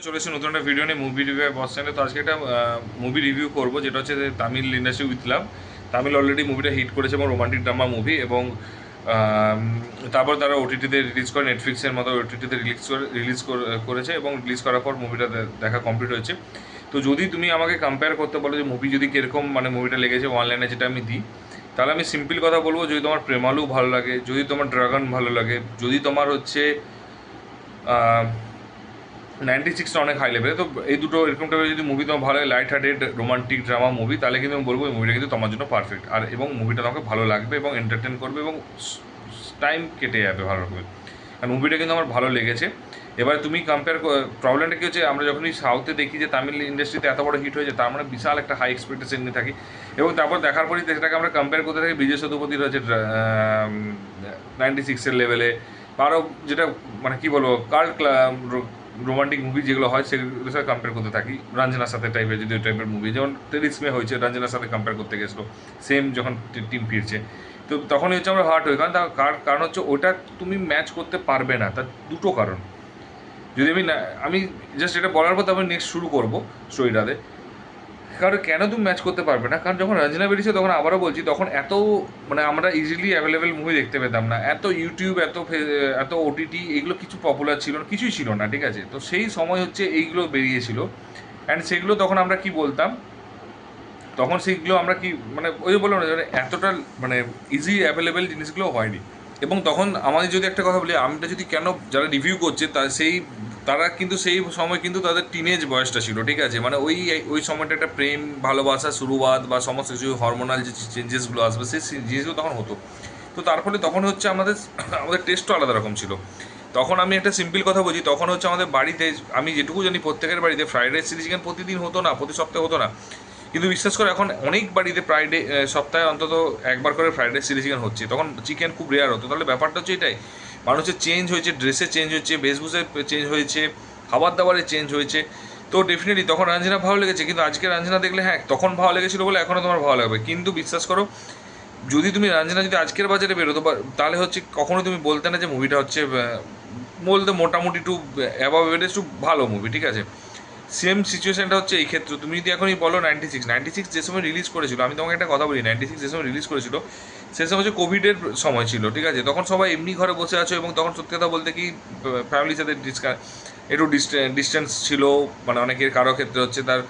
চলে এসেছি নতুন একটা ভিডিও নিয়ে মুভি রিভিউ বস চ্যানেলে। তো আজকে একটা মুভি রিভিউ করবো যেটা হচ্ছে Tamil industry with love. Tamil already মুভিটা হিট করেছে এবং রোমান্টিক ড্রামা মুভি, এবং তারপর তারা ওটিটিতে রিলিজ করে, নেটফ্লিক্সের মতো ওটিটিতে রিলিজ করেছে এবং রিলিজ করার পর মুভিটা দেখা কমপ্লিট হয়েছে। তো যদি তুমি আমাকে কম্পেয়ার করতে বলো যে মুভি যদি কীরকম মানে মুভিটা লেগেছে অনলাইনে যেটা আমি দিই, তাহলে আমি সিম্পল কথা বলবো, যদি তোমার প্রেমালু ভালো লাগে, যদি তোমার ড্রাগন ভালো লাগে, যদি তোমার হচ্ছে 96টা অনেক হাই লেভেলে, তো এই দুটো এরকম টাইপের যদি মুভি তোমার ভালো লাগে, light hearted romantic drama movie, তাহলে কিন্তু আমি বলবো এই মুভিটা কিন্তু তোমার জন্য পারফেক্ট। আর এবং মুভিটা তোমাকে ভালো লাগবে এবং এন্টারটেন করবে এবং টাইম কেটে যাবে ভালো রকমের। আর মুভিটা কিন্তু আমার ভালো লেগেছে। এবার তুমি কম্পেয়ার, প্রবলেমটা কী হচ্ছে, আমরা যখনই সাউথে দেখি যে তামিল ইন্ডাস্ট্রিতে এত বড় হিট হয়েছে, তার মানে বিশাল একটা হাই এক্সপেকটেশন নিয়ে থাকি, এবং তারপর দেখার পরই সেটাকে আমরা কম্পেয়ার করতে থাকি বিজয় সেতুপতির হচ্ছে 96-এর লেভেলে, আরও যেটা মানে কী বলবো কাল্ট রোমান্টিক মুভি যেগুলো হয় সেগুলোর সাথে কম্পেয়ার করতে থাকি। রঞ্জনার সাথে টাইপের যদি ওই টাইপের মুভি, যেমন টেরিসমে হয়েছে, রঞ্জনার সাথে কম্পেয়ার করতে গেছিলো সেম যখন টিম ফিরছে, তো তখনই হচ্ছে আমরা হার্ট হই। কারণ তার কারণ হচ্ছে ওটা তুমি ম্যাচ করতে পারবে না, তার দুটো কারণ। যদি আমি জাস্ট এটা বলার পর তারপর নেক্সট শুরু করবো স্টোরিটাতে। কারণ কেন তুমি ম্যাচ করতে পারবে না, কারণ যখন রঞ্জনা বেরিয়েছে তখন আবারও বলছি, তখন এত মানে আমরা ইজিলি অ্যাভেলেবেল মুভি দেখতে পেতাম না, এত ইউটিউব এত ওটিটি এগুলো কিছু পপুলার ছিল না, কিছুই ছিল না, ঠিক আছে। তো সেই সময় হচ্ছে এইগুলো বেরিয়েছিল, অ্যান্ড সেগুলো তখন আমরা কি বলতাম, তখন সেইগুলো আমরা কি মানে ওই যে বললাম না, মানে এতটা মানে ইজি অ্যাভেলেবেল জিনিসগুলো হয়নি। এবং তখন আমাদের যদি একটা কথা বলি, আমরা যদি কেন যারা রিভিউ করছে তারা কিন্তু সেই সময় কিন্তু তাদের টিনেজ বয়সটা ছিল, ঠিক আছে। মানে ওই সময়টা একটা প্রেম ভালোবাসা শুরুবাত বা সমস্ত কিছু হরমোনাল যে চেঞ্জেসগুলো আসবে সেই জিনিসগুলো তখন হতো। তো তার ফলে তখন হচ্ছে আমাদের আমাদের টেস্টও আলাদা রকম ছিল। তখন আমি একটা সিম্পল কথা বলছি, তখন হচ্ছে আমাদের বাড়িতে, আমি যেটুকু জানি প্রত্যেকের বাড়িতে ফ্রাইড রাইস চিলি চিকেন প্রতিদিন হতো না, প্রতি সপ্তাহে হতো না, কিন্তু বিশ্বাস করে এখন অনেক বাড়িতে প্রায় সপ্তাহে অন্তত একবার করে ফ্রাইড রাইস চিলি চিকেন হচ্ছে। তখন চিকেন খুব রেয়ার হতো। তাহলে ব্যাপারটা হচ্ছে এটাই, মানুষের চেঞ্জ হয়েছে, ড্রেসে চেঞ্জ হয়েছে, বেশভূষায় চেঞ্জ হয়েছে, খাবার দাবারে চেঞ্জ হয়েছে। তো ডেফিনেটলি তখন রাঞ্জনা ভালো লেগেছে, কিন্তু আজকে রাঞ্জনা দেখলে হ্যাঁ তখন ভালো লেগেছিলো বলে এখনও তোমার ভালো লাগবে। কিন্তু বিশ্বাস করো, যদি তুমি রাঞ্জনা যদি আজকের বাজারে বেরোতো, তাহলে হচ্ছে কখনো তুমি বলতে না যে মুভিটা হচ্ছে, বলতে মোটামুটি টু অ্যাবাভ এভারেজ টু ভালো মুভি, ঠিক আছে। সেম সিচুয়েশনটা হচ্ছে এই ক্ষেত্রে, তুমি যদি এখনই বলো 96 যে সময় রিলিজ করেছিল, আমি তোমাকে একটা কথা বলি, 96 যে সময় রিলিজ করেছিল সে সময় হচ্ছে কোভিডের সময় ছিল, ঠিক আছে। তখন সবাই এমনি ঘরে বসে আছো, এবং তখন সত্যি কথা বলতে কি ফ্যামিলির সাথে একটু ডিস্টেন্স ছিল, মানে অনেকের কারো ক্ষেত্রে হচ্ছে তার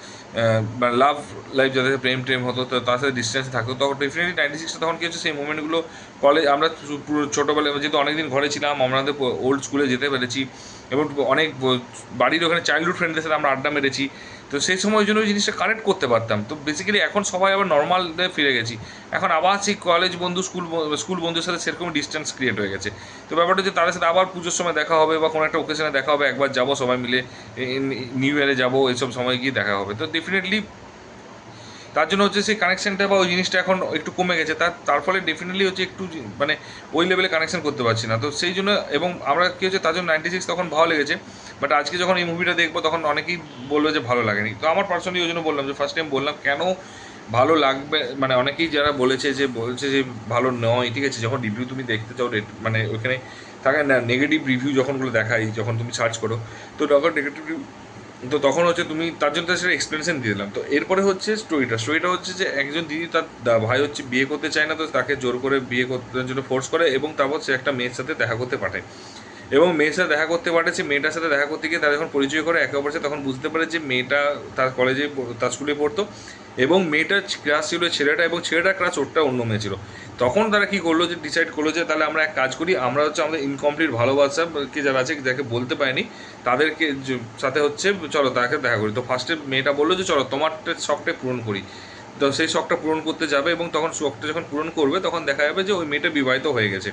মানে লাভ লাইফ যাদের প্রেম হতো, তো তার সাথে ডিস্টেন্স থাকতো। তখন ডেফিনেটলি 96টা তখন কী হচ্ছে, সেই মুমেন্টগুলো কলেজ আমরা পুরো ছোটোবেলায় যেহেতু অনেকদিন ঘরে ছিলাম, আমাদের ওল্ড স্কুলে যেতে পেরেছি, এবং অনেক বাড়ির ওখানে চাইল্ডহুড ফ্রেন্ডদের সাথে আমরা আড্ডা মেরেছি। তো সেই সময় ওই জন্য ওই জিনিসটা কানেক্ট করতে পারতাম। তো বেসিক্যালি এখন সবাই আবার নর্মালে ফিরে গেছি, এখন আবার সেই কলেজ বন্ধু স্কুল বন্ধুর সাথে সেরকম ডিস্টেন্স ক্রিয়েট হয়ে গেছে। তো ব্যাপারটা হচ্ছে তাদের সাথে আবার পুজোর সময় দেখা হবে বা কোনো একটা ওকেশনে দেখা হবে, একবার যাবো সবাই মিলে, নিউ ইয়ারে যাবো, এইসব সময় গিয়ে দেখা হবে। তো ডেফিনেটলি তার জন্য হচ্ছে সেই কানেকশানটা বা ওই জিনিসটা এখন একটু কমে গেছে, তার ফলে ডেফিনেটলি হচ্ছে একটু মানে ওই লেভেলে কানেকশান করতে পারছি না। তো সেই জন্য, এবং আমরা কী হচ্ছে তার জন্য 96 তখন ভালো লেগেছে, বাট আজকে যখন এই মুভিটা দেখবো তখন অনেকেই বলবে যে ভালো লাগেনি। তো আমার পার্সোনালি ওই জন্য বললাম যে ফার্স্ট টাইম বললাম কেন ভালো লাগবে, মানে অনেকেই যারা বলছে যে ভালো নয়, ঠিক আছে। যখন রিভিউ তুমি দেখতে চাও, মানে ওইখানে থাকে না নেগেটিভ রিভিউ যখনগুলো দেখাই, যখন তুমি সার্চ করো, তো তখন নেগেটিভ, তো তখন হচ্ছে তুমি তার জন্য সেটা এক্সপ্লেনেশন দিয়ে দিলাম। তো এরপরে হচ্ছে স্টোরিটা হচ্ছে যে একজন দিদি, তার ভাই হচ্ছে বিয়ে করতে চায় না, তো তাকে জোর করে বিয়ে করতে জন্য ফোর্স করে, এবং তারপর সে একটা মেয়ের সাথে দেখা করতে পাঠায়, এবং মেয়ের সাথে দেখা করতে পাঠাচ্ছে। মেয়েটার সাথে দেখা করতে গিয়ে তারা যখন পরিচয় করে একে অপরের সাথে, তখন বুঝতে পারে যে মেয়েটা তার কলেজে, তার স্কুলে পড়তো, এবং মেয়েটার ক্রাশ ছিল ছেলেটা, এবং ছেলেটার ক্রাশ ওরটা অন্য মেয়ে ছিল। তখন তারা কী করলো, যে ডিসাইড করলো যে তাহলে আমরা এক কাজ করি, আমরা হচ্ছে আমাদের ইনকমপ্লিট ভালোবাসাকে যারা আছে, যাকে বলতে পারিনি, তাদেরকে সাথে হচ্ছে চলো তাকে দেখা করি। তো ফার্স্টে মেয়েটা বললো যে চলো তোমার শখটা পূরণ করি। তো সেই শখটা পূরণ করতে যাবে, এবং তখন শখটা যখন পূরণ করবে তখন দেখা যাবে যে ওই মেয়েটা বিবাহিত হয়ে গেছে,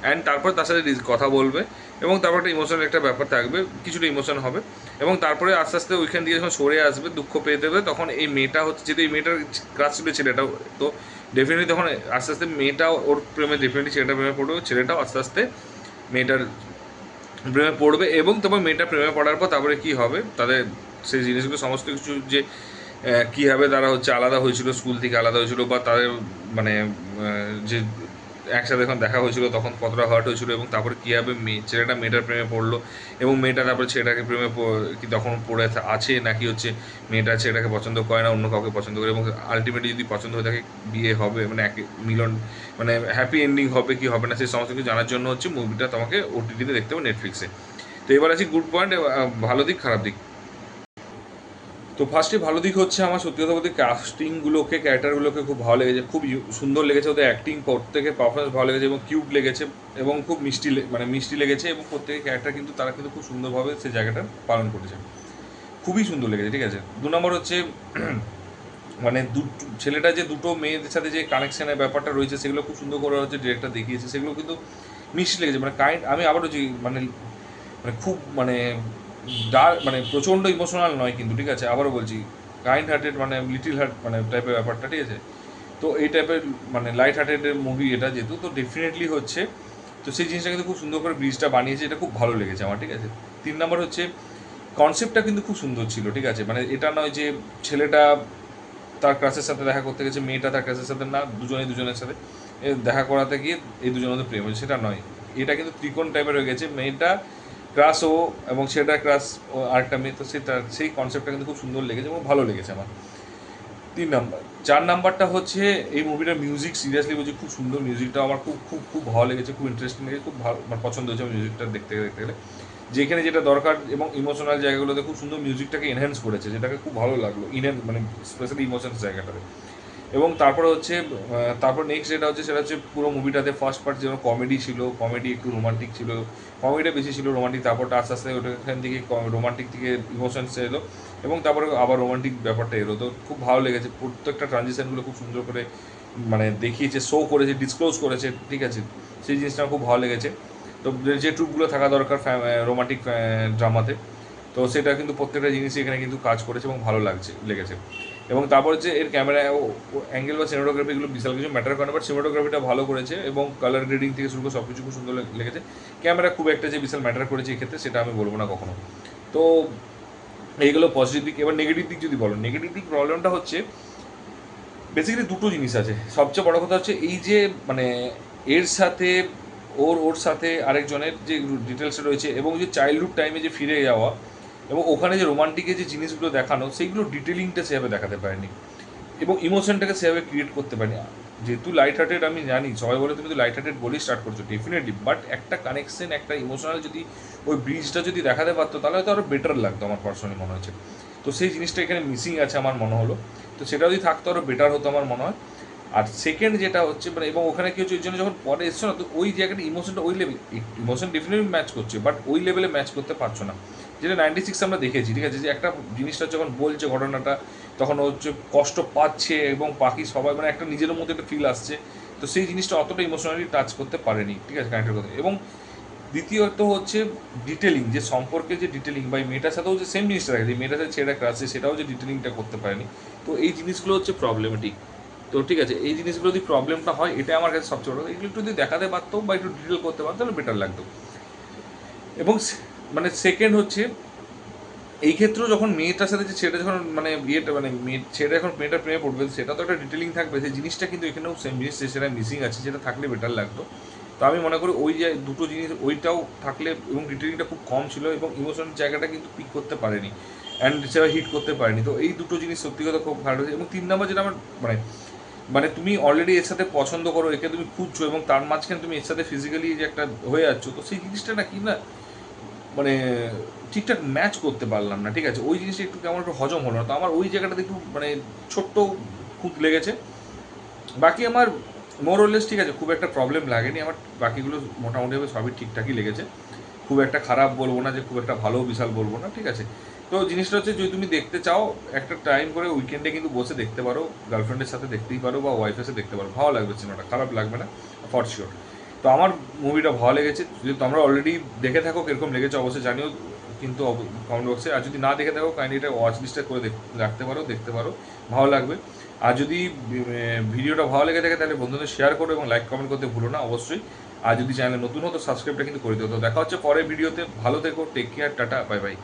অ্যান্ড তারপর তার সাথে কথা বলবে, এবং তারপর একটা ইমোশনাল একটা ব্যাপার থাকবে, কিছুটা ইমোশন হবে, এবং তারপরে আস্তে আস্তে ওইখান দিয়ে যখন সরে আসবে, দুঃখ পেয়ে দেবে, তখন এই মেয়েটা হচ্ছে, যেহেতু এই মেয়েটার ক্রাশ ছিল ছেলেটাও, তো ডেফিনেটলি তখন আস্তে আস্তে মেয়েটাও ওর প্রেমে, ডেফিনেটলি ছেলেটা প্রেমে পড়বে, ছেলেটাও আস্তে আস্তে মেয়েটার প্রেমে পড়বে, এবং তারপর মেয়েটা প্রেমে পড়ার পর তারপরে কী হবে, তাদের সেই জিনিসগুলো সমস্ত কিছু যে কীভাবে তারা হচ্ছে আলাদা হয়েছিল, স্কুল থেকে আলাদা হয়েছিল, বা তাদের মানে যে একসাথে যখন দেখা হয়েছিল তখন কতটা হার্ট হয়েছিল, এবং তারপরে কীভাবে ছেলেটা মেয়েটার প্রেমে পড়লো, এবং মেয়েটা তারপরে ছেলেটাকে প্রেমে কি তখন পড়ে আছে নাকি হচ্ছে মেয়েটা ছেলেটাকে পছন্দ করে না, অন্য কাউকে পছন্দ করে, এবং আলটিমেটলি যদি পছন্দ হয়ে থাকে বিয়ে হবে, মানে এক মিলন, মানে হ্যাপি এন্ডিং হবে কি হবে না সেই সমস্ত কিছু জানার জন্য হচ্ছে মুভিটা তোমাকে ওটিটিতে দেখতে হবে, নেটফ্লিক্সে। তো এবার আছে গুড পয়েন্ট, ভালো দিক খারাপ দিক। তো ফার্স্টে ভালো দিক হচ্ছে আমার সত্যি কথা বলতে কাস্টিংগুলোকে, ক্যারেক্টারগুলোকে খুব ভালো লেগেছে, খুব সুন্দর লেগেছে, ওদের অ্যাক্টিং প্রত্যেকের পারফরমেন্স ভালো লেগেছে এবং কিউট লেগেছে এবং খুব মিষ্টি মানে মিষ্টি লেগেছে, এবং প্রত্যেকের ক্যারেক্টার কিন্তু তারা কিন্তু খুব সুন্দরভাবে সেই জায়গাটা পালন করেছে, খুবই সুন্দর লেগেছে। ঠিক আছে, 2 নম্বর হচ্ছে মানে ছেলেটা যে দুটো মেয়েদের সাথে যে কানেকশনের ব্যাপারটা রয়েছে সেগুলো খুব সুন্দর করে হচ্ছে ডিরেক্টর দেখিয়েছে, সেগুলো কিন্তু মিষ্টি লেগেছে, মানে আমি আবারও যে মানে মানে খুব মানে মানে প্রচণ্ড ইমোশনাল নয় কিন্তু, ঠিক আছে, আবারও বলছি কাইন্ড হার্টেড মানে লিটিল হার্ট মানে টাইপের ব্যাপারটা, ঠিক আছে। তো এই টাইপের মানে লাইট হার্টেডের মুভি এটা যেহেতু, তো ডেফিনেটলি হচ্ছে তো সেই জিনিসটা কিন্তু খুব সুন্দর করে ব্রিজটা বানিয়েছে, এটা খুব ভালো লেগেছে আমার, ঠিক আছে। 3 নম্বর হচ্ছে কনসেপ্টটা কিন্তু খুব সুন্দর ছিল, ঠিক আছে, মানে এটা নয় যে ছেলেটা তার ক্রাশের সাথে দেখা করতে গেছে, মেয়েটা তার ক্রাশের সাথে না, দুজনের সাথে দেখা করাতে গিয়ে এই দুজনের মধ্যে প্রেম হয়েছে, সেটা নয়। এটা কিন্তু ত্রিকোণ টাইপের হয়ে গেছে, মেয়েটা ক্রাশ ও এবং সেটা ক্রাশ ও আরেকটা মেয়ে, তো সেই কনসেপ্টটা কিন্তু খুব সুন্দর লেগেছে এবং ভালো লেগেছে আমার। 3 নাম্বার। 4 নাম্বারটা হচ্ছে এই মুভিটার মিউজিক, সিরিয়াসলি বলছি খুব সুন্দর, মিউজিকটা আমার খুব খুব খুব ভালো লেগেছে, খুব ইন্টারেস্টিং লেগেছে, খুব ভালো মানে পছন্দ হয়েছে আমার মিউজিকটা দেখতে গেলে, যেখানে যেটা দরকার এবং ইমোশনাল জায়গাগুলোতে খুব সুন্দর মিউজিকটাকে এনহ্যান্স করেছে, যেটাকে খুব ভালো লাগলো মানে স্পেশালি ইমোশনস জায়গাটাতে। এবং তারপরে হচ্ছে তারপর নেক্সট যেটা হচ্ছে সেটা হচ্ছে পুরো মুভিটাতে ফার্স্ট পার্ট যেমন কমেডি ছিল, কমেডি একটু রোমান্টিক ছিল, কমেডিটা বেশি ছিল, রোমান্টিক, তারপরটা আস্তে আস্তে ওখান থেকে রোমান্টিক থেকে ইমোশনস এলো, এবং তারপরে আবার রোমান্টিক ব্যাপারটা এলো, তো খুব ভালো লেগেছে, প্রত্যেকটা ট্রানজিশনগুলো খুব সুন্দর করে মানে দেখিয়েছে, শো করেছে, ডিসক্লোজ করেছে, ঠিক আছে, সেই জিনিসটা আমার খুব ভালো লেগেছে। তো যে ট্রুপগুলো থাকা দরকার রোমান্টিক ড্রামাতে, তো সেটা কিন্তু প্রত্যেকটা জিনিসই এখানে কিন্তু কাজ করেছে এবং ভালো লেগেছে। এবং তারপর হচ্ছে এর ক্যামেরা অ্যাঙ্গেল বা সিনেমাটোগ্রাফিগুলো বিশাল কিছু ম্যাটার করে না, বাট সিনেমাটোগ্রাফিটা ভালো করেছে এবং কালার গ্রেডিং থেকে শুরু করে সব কিছু খুব সুন্দর লেগেছে। ক্যামেরা খুব একটা যে বিশাল ম্যাটার করেছে এক্ষেত্রে সেটা আমি বলবো না কখনো। তো এইগুলো পজিটিভ দিক। এবার নেগেটিভ দিক যদি বলো, নেগেটিভ দিক প্রবলেমটা হচ্ছে বেসিক্যালি দুটো জিনিস আছে। সবচেয়ে বড় কথা হচ্ছে এই যে মানে এর সাথে ওর সাথে আরেকজনের যে ডিটেলস রয়েছে, এবং যে চাইল্ডহুড টাইমে যে ফিরে যাওয়া এবং ওখানে যে রোমান্টিকের যে জিনিসগুলো দেখানো, সেইগুলো ডিটেলিংটা সেভাবে দেখাতে পারেনি এবং ইমোশনটাকে সেভাবে ক্রিয়েট করতে পারেনি। যেহেতু লাইট হার্টেড আমি জানি সবাই বলে তুমি তো লাইট হার্টেড বলেই স্টার্ট করছো, ডেফিনেটলি, বাট একটা কানেকশন, একটা ইমোশনাল যদি ওই ব্রিজটা যদি দেখাতে পারতো তাহলে হয়তো আরও বেটার লাগতো আমার পার্সোনালি মনে হচ্ছে। তো সেই জিনিসটা এখানে মিসিং আছে আমার মনে হলো, তো সেটা যদি থাকতো আরও বেটার হতো আমার মনে হয়। আর সেকেন্ড যেটা হচ্ছে মানে, এবং ওখানে কি হচ্ছে ওই জন্য যখন পরে এসছো না, তো ওই জায়গাটা ইমোশনটা ওই লেভেল, ইমোশন ডেফিনেটলি ম্যাচ করছে, বাট ওই লেভেলে ম্যাচ করতে পারছো না যেটা 96 আমরা দেখেছি, ঠিক আছে, যে একটা জিনিসটা যখন বলছে ঘটনাটা তখন ও হচ্ছে কষ্ট পাচ্ছে এবং বাকি সবাই মানে একটা নিজের মধ্যে একটা ফিল আসছে, তো সেই জিনিসটা অতটা ইমোশনালি টাচ করতে পারেনি, ঠিক আছে, কানেক্টের কথা। এবং দ্বিতীয়ত হচ্ছে ডিটেলিং, যে সম্পর্কে যে ডিটেলিং বা মেয়েটার সাথেও যে সেম জিনিসটা থাকে, যে মেয়েটার সাথে ছেলেটা ক্রাসে, সেটাও যে ডিটেলিংটা করতে পারেনি, তো এই জিনিসগুলো হচ্ছে প্রবলেমেটিক। তো ঠিক আছে, এই জিনিসগুলো যদি প্রবলেমটা হয়, এটা আমার কাছে সবচেয়ে বড়, এগুলো একটু যদি দেখাতে পারতো বা একটু ডিটেল করতে পারতো তাহলে বেটার লাগতো। এবং মানে সেকেন্ড হচ্ছে এই ক্ষেত্রেও যখন মেয়েটার সাথে যে ছেলেটা যখন মানে বিয়েটা মানে ছেলেটা যখন মেয়েটার প্রেমে পড়বে, সেটা তো একটা ডিটেলিং থাকবে, সেই জিনিসটা কিন্তু এখানেও সেম জিনিস সেটা মিসিং আছে, যেটা থাকলে বেটার লাগতো। তো আমি মনে করি ওই যে দুটো জিনিস ওইটাও থাকলে, এবং ডিটেলিংটা খুব কম ছিল এবং ইমোশনের জায়গাটা কিন্তু পিক করতে পারেনি অ্যান্ড সেটা হিট করতে পারেনি, তো এই দুটো জিনিস সত্যি কথা খুব ভালো হয়েছে। এবং 3 নম্বর যেটা আমার মানে মানে তুমি অলরেডি এর সাথে পছন্দ করো, একে তুমি খুঁজছো এবং তার মাঝখানে তুমি এর সাথে ফিজিক্যালি যে একটা হয়ে যাচ্ছ, তো সেই জিনিসটা না কি না মানে ঠিকঠাক ম্যাচ করতে পারলাম না, ঠিক আছে, ওই জিনিসটা একটু কেমন একটু হজম হলো না, তো আমার ওই জায়গাটাতে একটু মানে ছোট্ট খুঁত লেগেছে। বাকি আমার মোরলেস ঠিক আছে, খুব একটা প্রবলেম লাগেনি আমার, বাকিগুলো মোটামুটিভাবে সবই ঠিকঠাকই লেগেছে, খুব একটা খারাপ বলবো না, যে খুব একটা ভালো বিশাল বলবো না, ঠিক আছে। তো জিনিসটা হচ্ছে যদি তুমি দেখতে চাও একটা টাইম করে উইকেন্ডে কিন্তু বসে দেখতে পারো, গার্লফ্রেন্ডের সাথে দেখতেই পারো বা ওয়াইফের সাথে দেখতে পারো, ভালো লাগবে, সিনেমাটা খারাপ লাগবে না ফর শিওর। তো আমার মুভিটা ভালো লেগেছে, যদি তোমরা অলরেডি দেখে থাকো কীরকম লেগেছে অবশ্যই জানিও কিন্তু কমেন্ট বক্সে, আর যদি না দেখে থাকো কাইন্ডলি এটা ওয়াচ লিস্টে করে রাখতে পারো, দেখতে পারো, ভালো লাগবে। আর যদি ভিডিওটা ভালো লেগে থাকে তাহলে বন্ধুদের শেয়ার করো এবং লাইক কমেন্ট করতে ভুলো না অবশ্যই। আর যদি চ্যানেলে নতুন হতো সাবস্ক্রাইবটা কিন্তু করে দিও। তো দেখা হচ্ছে পরের ভিডিওতে, ভালো থেকো, take care, tata, bye by.